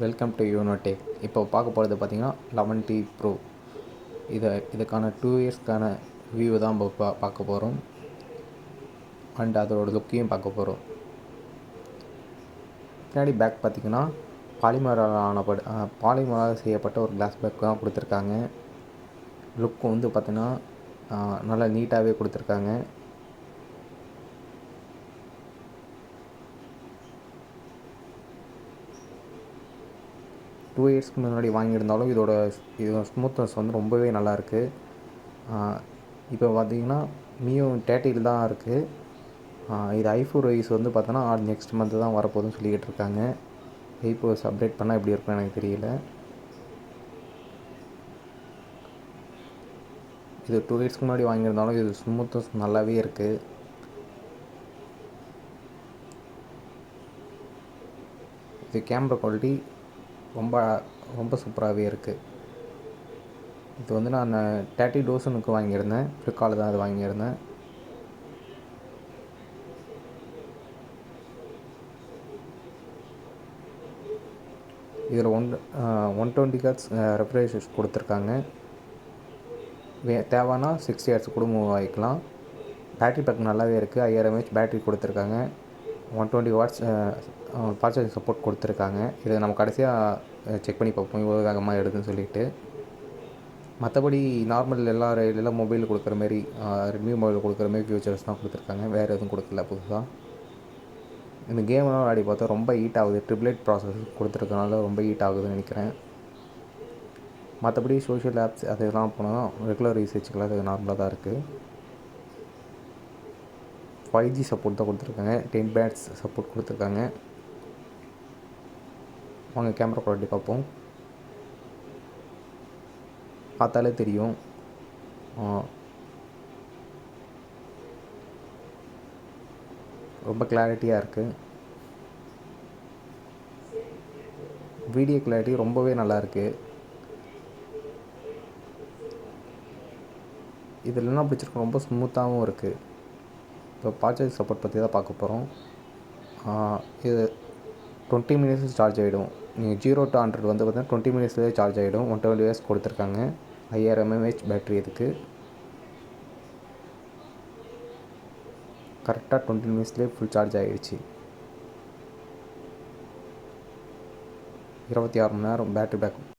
Welcome to யூனோடெக். இப்போ பார்க்க போகிறது பார்த்திங்கன்னா 11T Pro. இதுக்கான 2 இயர்ஸ்க்கான வியூ தான் பார்க்க போகிறோம். அண்ட் அதோட லுக்கையும் பார்க்க போகிறோம். பின்னாடி பேக் பார்த்திங்கன்னா பாலிமரால் செய்யப்பட்ட ஒரு கிளாஸ் பேக் தான் கொடுத்துருக்காங்க. லுக் வந்து பார்த்திங்கன்னா நல்லா நீட்டாகவே கொடுத்துருக்காங்க. டூ இயர்ஸ்க்கு முன்னாடி வாங்கியிருந்தாலும் இதோட ஸ்மூத்னஸ் வந்து ரொம்பவே நல்லாயிருக்கு. இப்போ பார்த்திங்கன்னா மியோ 30 தான் இருக்குது. இது i4 ரைஸ் வந்து பார்த்தோன்னா நெக்ஸ்ட் மந்த்து தான் வரப்போகுதுன்னு சொல்லிக்கிட்டு இருக்காங்க. i4 அப்டேட் பண்ணால் எப்படி இருக்குன்னு எனக்கு தெரியல. இது 2 இயர்ஸ்க்கு முன்னாடி வாங்கியிருந்தாலும் இது ஸ்மூத்னஸ் நல்லாவே இருக்குது. இது கேமரா குவாலிட்டி ரொம்ப சூப்பராகவே இருக்குது. இது வந்து நான் 30 டோசனுக்கு வாங்கியிருந்தேன். ஃப்ளிப்கார்ட்டில் தான் அது வாங்கியிருந்தேன். இதில் 120 ஹெர்ட்ஸ் ரெஃப்ரெஷ் கொடுத்துருக்காங்க. தேவைன்னா 60 ஹெர்ட்ஸ் கூட மூவ் ஆகிக்கலாம். பேட்ரி பேக் நல்லாவே இருக்குது. 5000 mAh பேட்ரி கொடுத்துருக்காங்க. 120 வாட்ஸ் ஃபாஸ்ட் சார்ஜிங் சப்போர்ட் கொடுத்துருக்காங்க. இதை நம்ம கடைசியாக செக் பண்ணி பார்ப்போம் இவ்வளோ வேகமாக எடுதுன்னு சொல்லிட்டு. மற்றபடி நார்மல் எல்லாம் மொபைலில் கொடுக்குற மாரி ரெட்மி மொபைலில் கொடுக்குற மாரி ஃபியூச்சர்ஸ் தான் கொடுத்துருக்காங்க. வேறு எதுவும் கொடுக்கல புதுசாக. இந்த கேம்லாம் விளையாடி பார்த்தா ரொம்ப ஹீட் ஆகுது. 888 ப்ராசஸ் கொடுத்துருக்கனால ரொம்ப ஹீட் ஆகுதுன்னு நினைக்கிறேன். மற்றபடி சோஷியல் ஆப்ஸ் அதெல்லாம் போனால் ரெகுலர் யூசேஜ்க்கெலாம் அது நார்மலாக தான் இருக்குது. 5G சப்போர்ட் தான் கொடுத்துருக்காங்க. 10 பேட்ஸ் சப்போர்ட் கொடுத்துருக்காங்க. வாங்க கேமரா குவாலிட்டி பார்ப்போம். பார்த்தாலே தெரியும். ரொம்ப கிளாரிட்டியாக இருக்குது. வீடியோ கிளாரிட்டி ரொம்பவே நல்லாயிருக்கு. இதில் என்ன பிடிச்சிருக்கு, ரொம்ப ஸ்மூத்தாகவும் இருக்குது. இப்போ ஃபாஸ்ட் சார்ஜிங் சப்போர்ட் பற்றி தான் பார்க்க போகிறோம். இது 20 மினிட்ஸ் சார்ஜ் ஆகிடும். நீங்கள் 0 to 100 வந்து பார்த்தீங்கன்னா 20 மினிட்ஸ்லேயே சார்ஜ் ஆகிடும். 120 வாட்ஸ் கொடுத்துருக்காங்க. 5000 mAh பேட்ரி இதுக்கு. கரெக்டாக 20 மினிட்ஸ்லேயே ஃபுல் சார்ஜ் ஆகிடுச்சு. 26 மணி நேரம் பேட்ரி பேக்